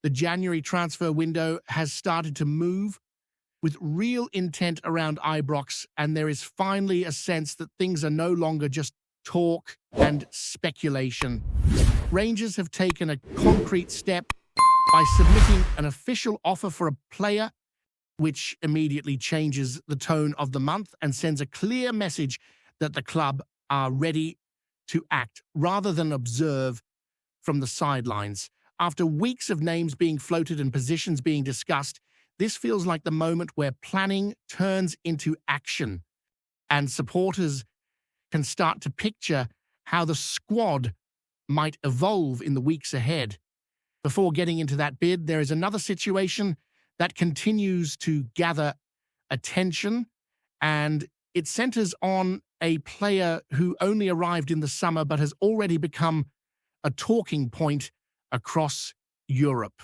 The January transfer window has started to move with real intent around Ibrox, and there is finally a sense that things are no longer just talk and speculation. Rangers have taken a concrete step by submitting an official offer for a player, which immediately changes the tone of the month and sends a clear message that the club are ready to act rather than observe from the sidelines. After weeks of names being floated and positions being discussed, this feels like the moment where planning turns into action, and supporters can start to picture how the squad might evolve in the weeks ahead. Before getting into that bid, there is another situation that continues to gather attention, and it centers on a player who only arrived in the summer but has already become a talking point across Europe.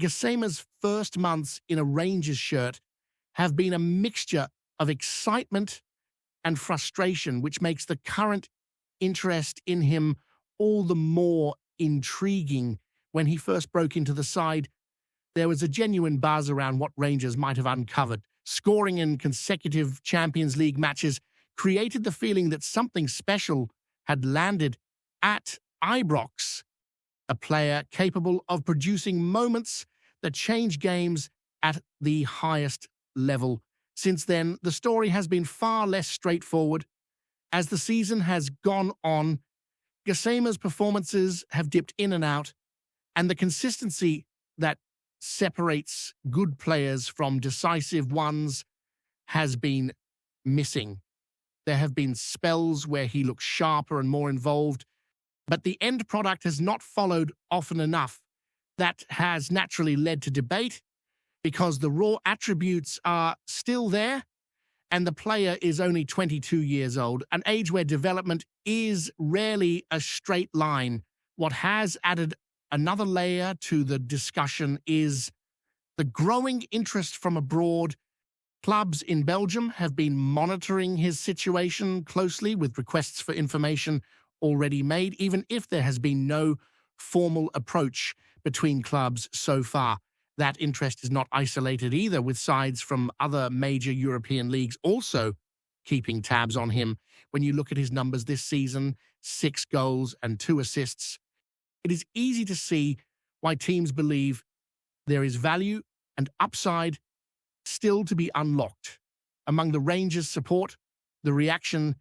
Gasea's first months in a Rangers shirt have been a mixture of excitement and frustration, which makes the current interest in him all the more intriguing. When he first broke into the side, there was a genuine buzz around what Rangers might have uncovered. Scoring in consecutive Champions League matches created the feeling that something special had landed at Ibrox, a player capable of producing moments that change games at the highest level. Since then, the story has been far less straightforward. As the season has gone on, Gasea's performances have dipped in and out, and the consistency that separates good players from decisive ones has been missing. There have been spells where he looks sharper and more involved, but the end product has not followed often enough. That has naturally led to debate because the raw attributes are still there, and the player is only 22 years old, an age where development is rarely a straight line. What has added another layer to the discussion is the growing interest from abroad. Clubs in Belgium have been monitoring his situation closely with requests for information already made, even if there has been no formal approach between clubs so far. That interest is not isolated either, with sides from other major European leagues also keeping tabs on him. When you look at his numbers this season, 6 goals and 2 assists, it is easy to see why teams believe there is value and upside still to be unlocked. Among the Rangers' support, the reaction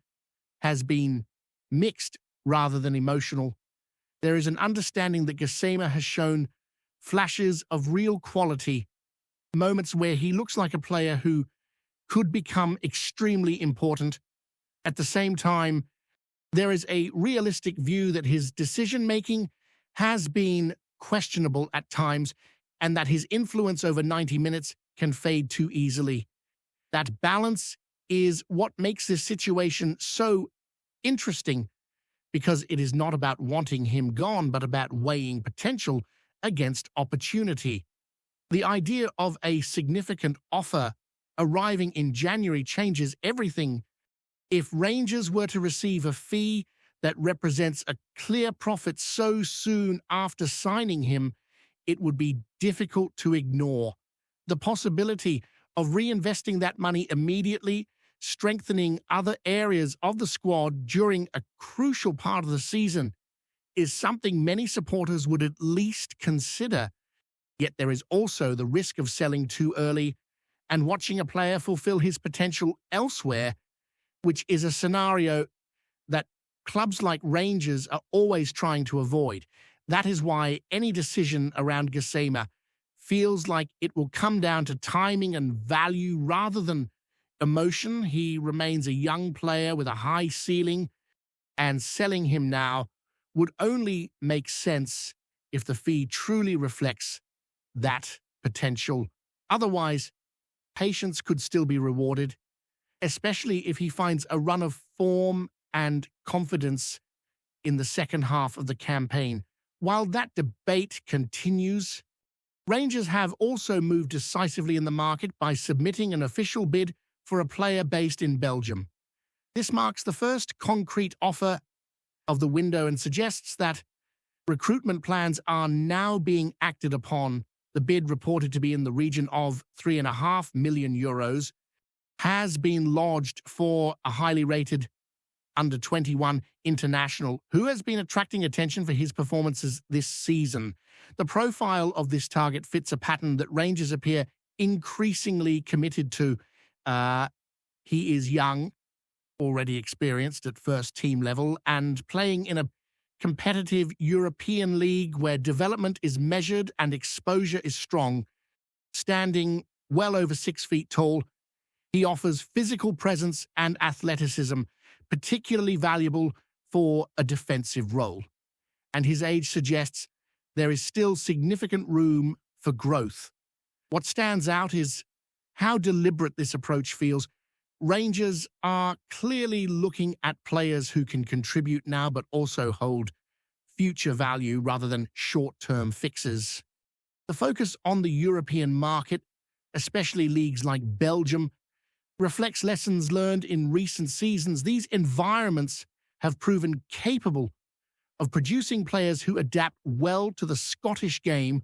has been mixed rather than emotional. There is an understanding that Gasea has shown flashes of real quality, moments where he looks like a player who could become extremely important. At the same time, there is a realistic view that his decision-making has been questionable at times, and that his influence over 90 minutes can fade too easily. That balance is what makes this situation so interesting, because it is not about wanting him gone, but about weighing potential against opportunity. The idea of a significant offer arriving in January changes everything. If Rangers were to receive a fee that represents a clear profit so soon after signing him, it would be difficult to ignore. The possibility of reinvesting that money immediately, strengthening other areas of the squad during a crucial part of the season, is something many supporters would at least consider. Yet there is also the risk of selling too early and watching a player fulfill his potential elsewhere, which is a scenario that clubs like Rangers are always trying to avoid. That is why any decision around Gasea feels like it will come down to timing and value rather than emotion. He remains a young player with a high ceiling, and selling him now would only make sense if the fee truly reflects that potential. Otherwise, patience could still be rewarded, especially if he finds a run of form and confidence in the second half of the campaign. While that debate continues, Rangers have also moved decisively in the market by submitting an official bid for a player based in Belgium. This marks the first concrete offer of the window and suggests that Recruitment plans are now being acted upon. The bid, reported to be in the region of €3.5 million, has been lodged for a highly rated under-21 international who has been attracting attention for his performances this season. The profile of this target fits a pattern that Rangers appear increasingly committed to. He is young, already experienced at first-team level, and playing in a competitive European league where development is measured and exposure is strong. Standing well over 6 feet tall, he offers physical presence and athleticism, particularly valuable for a defensive role. And his age suggests there is still significant room for growth. What stands out is how deliberate this approach feels. Rangers are clearly looking at players who can contribute now but also hold future value rather than short-term fixes. The focus on the European market, especially leagues like Belgium, reflects lessons learned in recent seasons. These environments have proven capable of producing players who adapt well to the Scottish game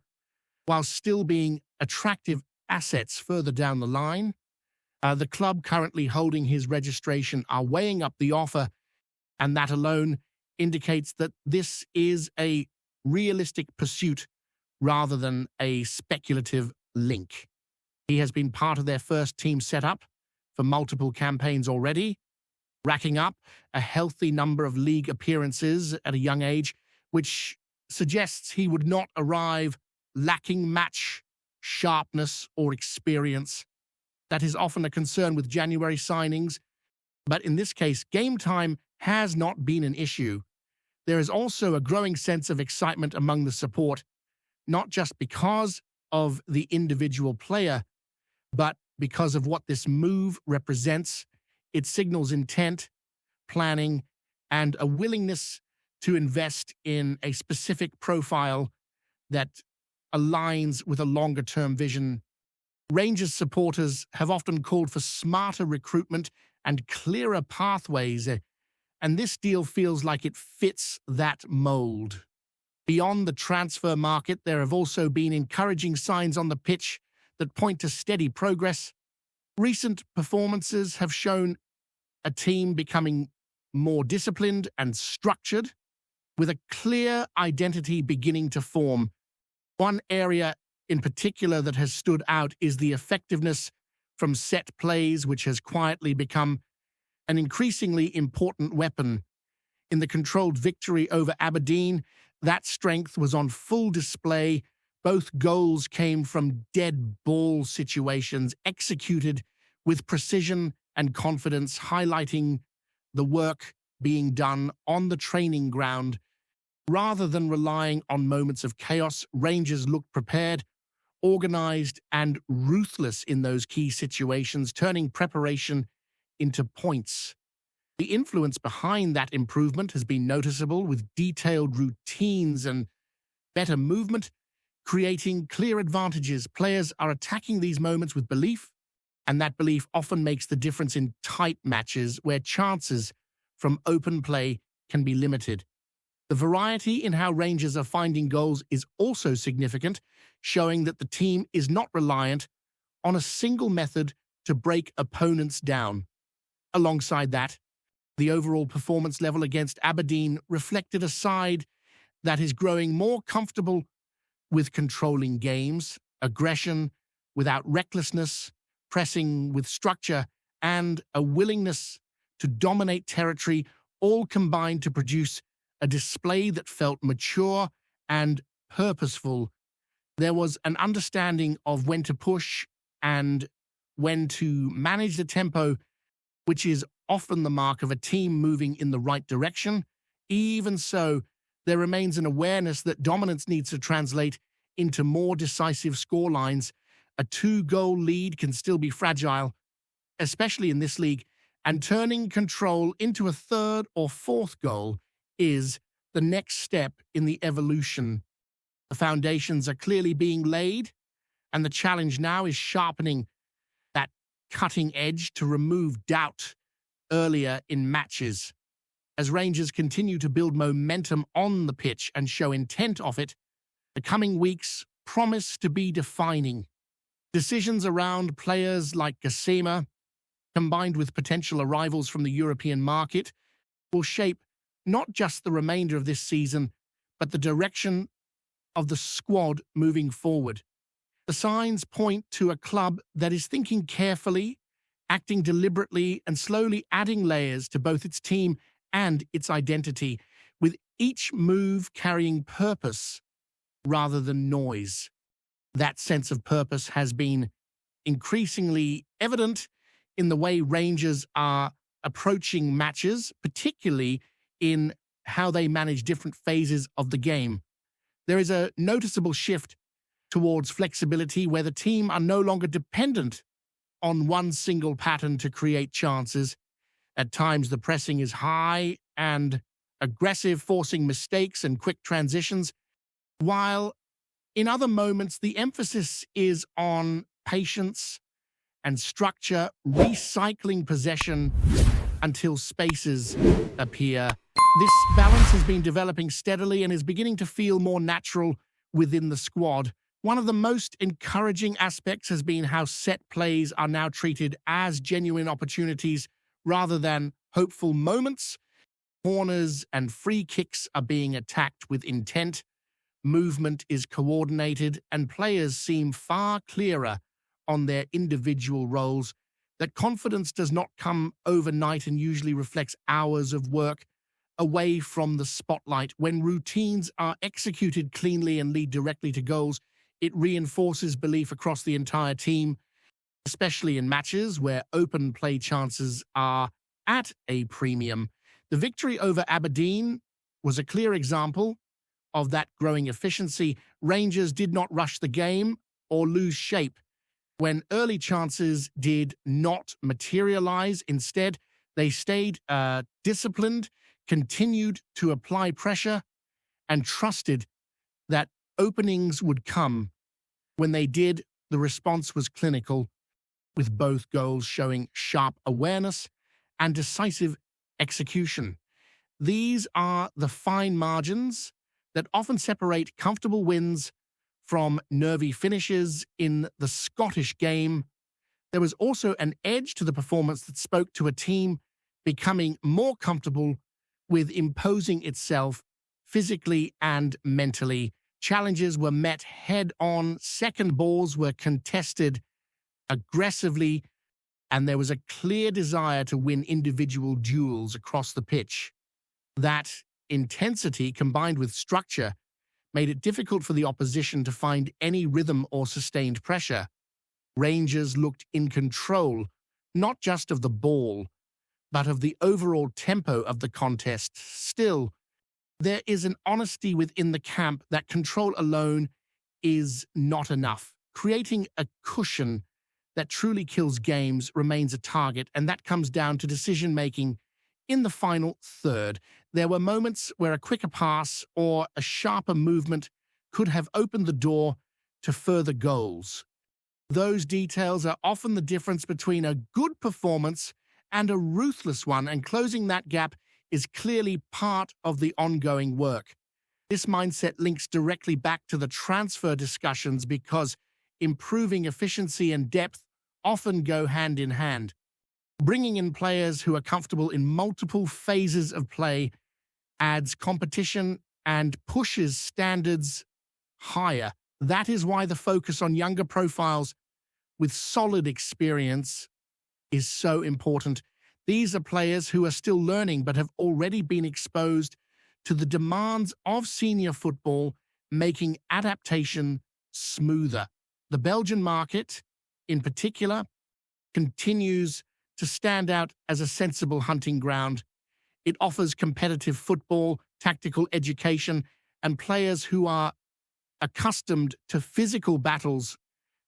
while still being attractive assets further down the line. The club currently holding his registration are weighing up the offer, and that alone indicates that this is a realistic pursuit rather than a speculative link. He has been part of their first team setup for multiple campaigns already, racking up a healthy number of league appearances at a young age, which suggests he would not arrive lacking match sharpness or experience. That is often a concern with January signings, but in this case, game time has not been an issue. There is also a growing sense of excitement among the support, not just because of the individual player, but because of what this move represents. It signals intent, planning, and a willingness to invest in a specific profile that aligns with a longer-term vision. Rangers supporters have often called for smarter recruitment and clearer pathways, and this deal feels like it fits that mold. Beyond the transfer market, there have also been encouraging signs on the pitch that point to steady progress. Recent performances have shown a team becoming more disciplined and structured, with a clear identity beginning to form. One area in particular that has stood out is the effectiveness from set plays, which has quietly become an increasingly important weapon. In the controlled victory over Aberdeen, that strength was on full display. Both goals came from dead ball situations executed with precision and confidence, highlighting the work being done on the training ground. Rather than relying on moments of chaos, Rangers looked prepared, organized, and ruthless in those key situations, turning preparation into points. The influence behind that improvement has been noticeable, with detailed routines and better movement, creating clear advantages. Players are attacking these moments with belief, and that belief often makes the difference in tight matches where chances from open play can be limited. The variety in how Rangers are finding goals is also significant, showing that the team is not reliant on a single method to break opponents down. Alongside that, the overall performance level against Aberdeen reflected a side that is growing more comfortable with controlling games, aggression without recklessness, pressing with structure, and a willingness to dominate territory, all combined to produce a display that felt mature and purposeful. There was an understanding of when to push and when to manage the tempo, which is often the mark of a team moving in the right direction. Even so, there remains an awareness that dominance needs to translate into more decisive scorelines. A 2-goal lead can still be fragile, especially in this league, and turning control into a 3rd or 4th goal is the next step in the evolution. The foundations are clearly being laid, and the challenge now is sharpening that cutting edge to remove doubt earlier in matches. As Rangers continue to build momentum on the pitch and show intent of it, the coming weeks promise to be defining. Decisions around players like Gasea, combined with potential arrivals from the European market, will shape not just the remainder of this season, but the direction of the squad moving forward. The signs point to a club that is thinking carefully, acting deliberately, and slowly adding layers to both its team and its identity, with each move carrying purpose rather than noise. That sense of purpose has been increasingly evident in the way Rangers are approaching matches, particularly in how they manage different phases of the game. There is a noticeable shift towards flexibility where the team are no longer dependent on one single pattern to create chances. At times, the pressing is high and aggressive, forcing mistakes and quick transitions, while in other moments, the emphasis is on patience and structure, recycling possession until spaces appear. This balance has been developing steadily and is beginning to feel more natural within the squad. One of the most encouraging aspects has been how set plays are now treated as genuine opportunities rather than hopeful moments. Corners and free kicks are being attacked with intent. Movement is coordinated, and players seem far clearer on their individual roles. That confidence does not come overnight and usually reflects hours of work away from the spotlight. When routines are executed cleanly and lead directly to goals, it reinforces belief across the entire team, especially in matches where open play chances are at a premium. The victory over Aberdeen was a clear example of that growing efficiency. Rangers did not rush the game or lose shape when early chances did not materialize. Instead, they stayed disciplined, continued to apply pressure, and trusted that openings would come. When they did, the response was clinical, with both goals showing sharp awareness and decisive execution. These are the fine margins that often separate comfortable wins from nervy finishes in the Scottish game. There was also an edge to the performance that spoke to a team becoming more comfortable with imposing itself physically and mentally. Challenges were met head-on, second balls were contested aggressively, and there was a clear desire to win individual duels across the pitch. That intensity, combined with structure, made it difficult for the opposition to find any rhythm or sustained pressure. Rangers looked in control, not just of the ball, but of the overall tempo of the contest. Still, there is an honesty within the camp that control alone is not enough. Creating a cushion that truly kills games remains a target, and that comes down to decision-making in the final third. There were moments where a quicker pass or a sharper movement could have opened the door to further goals. Those details are often the difference between a good performance and a ruthless one, and closing that gap is clearly part of the ongoing work. This mindset links directly back to the transfer discussions because improving efficiency and depth often go hand in hand. Bringing in players who are comfortable in multiple phases of play adds competition and pushes standards higher. That is why the focus on younger profiles with solid experience is so important. These are players who are still learning but have already been exposed to the demands of senior football, making adaptation smoother. The Belgian market, in particular, continues to stand out as a sensible hunting ground. It offers competitive football, tactical education, and players who are accustomed to physical battles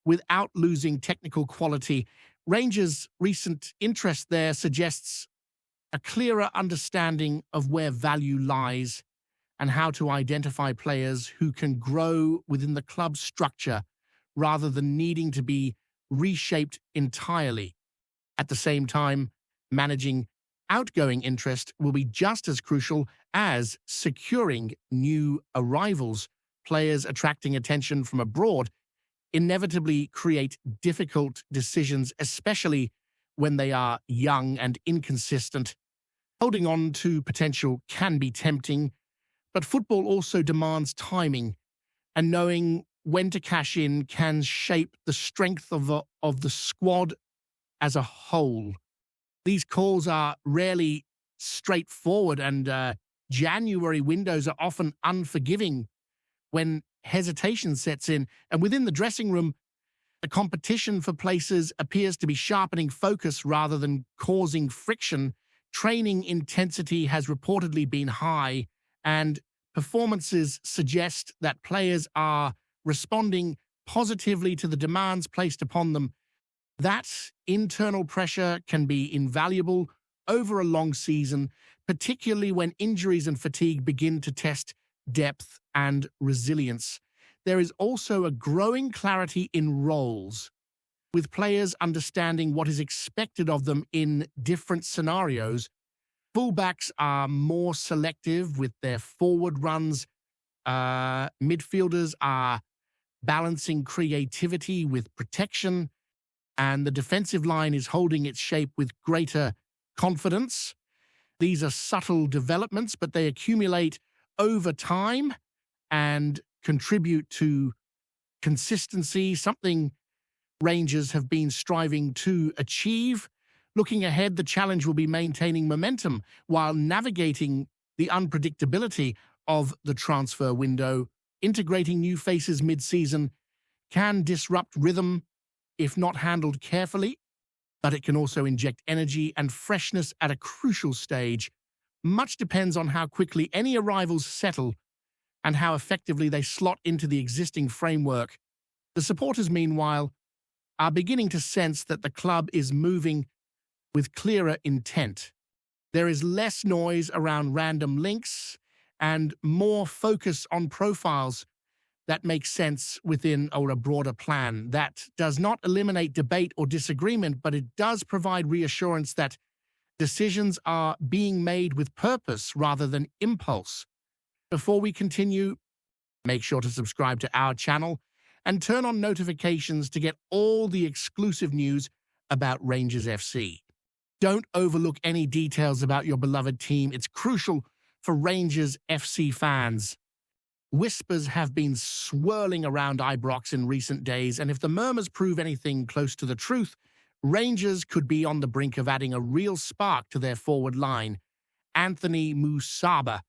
without losing technical quality. Rangers' recent interest there suggests a clearer understanding of where value lies and how to identify players who can grow within the club's structure rather than needing to be reshaped entirely. At the same time, managing outgoing interest will be just as crucial as securing new arrivals. Players attracting attention from abroad inevitably create difficult decisions, especially when they are young and inconsistent. Holding on to potential can be tempting, but football also demands timing, and knowing when to cash in can shape the strength of the squad as a whole. These calls are rarely straightforward, and January windows are often unforgiving when hesitation sets in. And within the dressing room, the competition for places appears to be sharpening focus rather than causing friction. Training intensity has reportedly been high, and performances suggest that players are responding positively to the demands placed upon them. That internal pressure can be invaluable over a long season, particularly when injuries and fatigue begin to test depth and resilience. There is also a growing clarity in roles, with players understanding what is expected of them in different scenarios. Fullbacks are more selective with their forward runs. Midfielders are balancing creativity with protection, and the defensive line is holding its shape with greater confidence. These are subtle developments, but they accumulate over time and contribute to consistency, something Rangers have been striving to achieve. Looking ahead, the challenge will be maintaining momentum while navigating the unpredictability of the transfer window. Integrating new faces mid-season can disrupt rhythm if not handled carefully, but it can also inject energy and freshness at a crucial stage. Much depends on how quickly any arrivals settle and how effectively they slot into the existing framework. The supporters, meanwhile, are beginning to sense that the club is moving with clearer intent. There is less noise around random links and more focus on profiles that make sense within a broader plan. That does not eliminate debate or disagreement, but it does provide reassurance that decisions are being made with purpose rather than impulse. Before we continue, make sure to subscribe to our channel and turn on notifications to get all the exclusive news about Rangers FC. Don't overlook any details about your beloved team. It's crucial for Rangers FC fans. Whispers have been swirling around Ibrox in recent days, and if the murmurs prove anything close to the truth, Rangers could be on the brink of adding a real spark to their forward line. Anthony Musaba,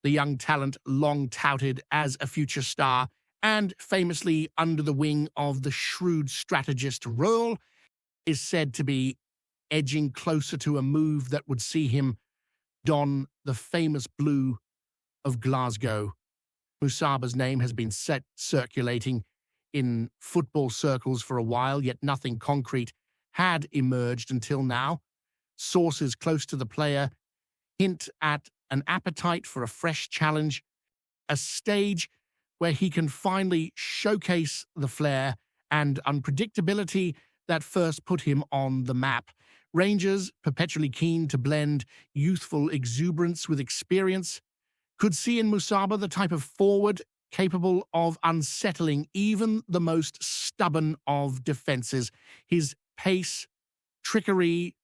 the young talent long touted as a future star and famously under the wing of the shrewd strategist RÖHL, is said to be edging closer to a move that would see him don the blue of Glasgow. Musaba's name has been circulating in football circles for a while, yet nothing concrete had emerged until now. Sources close to the player hint at an appetite for a fresh challenge, a stage where he can finally showcase the flair and unpredictability that first put him on the map. Rangers, perpetually keen to blend youthful exuberance with experience, could see in Musaba the type of forward capable of unsettling even the most stubborn of defenses. His pace, trickery,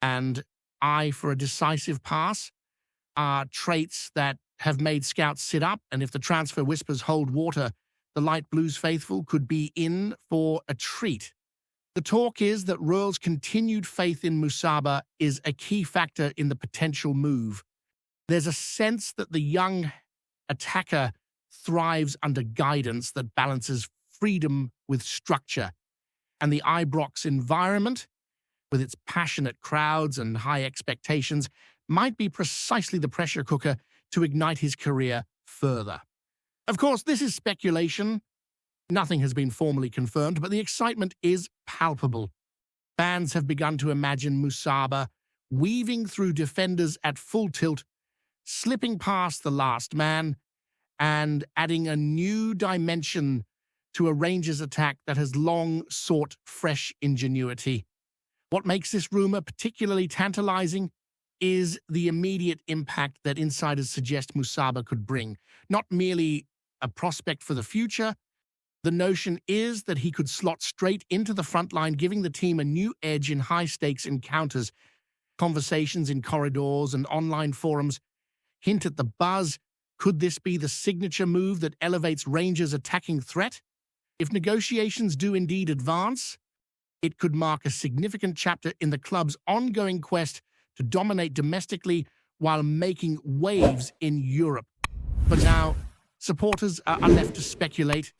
and eye for a decisive pass are traits that have made scouts sit up, and if the transfer whispers hold water, the Light Blues faithful could be in for a treat. The talk is that RÖHL's continued faith in Musaba is a key factor in the potential move. There's a sense that the young attacker thrives under guidance that balances freedom with structure, and the Ibrox environment, with its passionate crowds and high expectations, might be precisely the pressure cooker to ignite his career further. Of course, this is speculation. Nothing has been formally confirmed, but the excitement is palpable. Fans have begun to imagine Musaba weaving through defenders at full tilt, slipping past the last man, and adding a new dimension to a Rangers attack that has long sought fresh ingenuity. What makes this rumor particularly tantalizing is the immediate impact that insiders suggest Musaba could bring. Not merely a prospect for the future, the notion is that he could slot straight into the front line, giving the team a new edge in high-stakes encounters. Conversations in corridors and online forums hint at the buzz. Could this be the signature move that elevates Rangers' attacking threat? If negotiations do indeed advance, it could mark a significant chapter in the club's ongoing quest to dominate domestically while making waves in Europe. But now, supporters are left to speculate,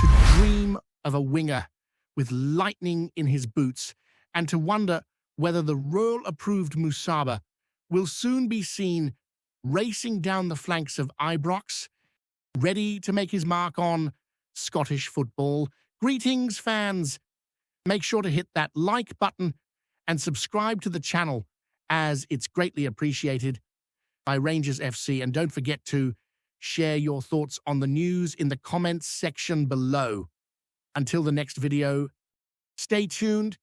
to dream of a winger with lightning in his boots, and to wonder whether the RÖHL-approved Musaba will soon be seen racing down the flanks of Ibrox, ready to make his mark on Scottish football. Greetings, fans! Make sure to hit that like button and subscribe to the channel, as it's greatly appreciated by Rangers FC. And don't forget to share your thoughts on the news in the comments section below. Until the next video, stay tuned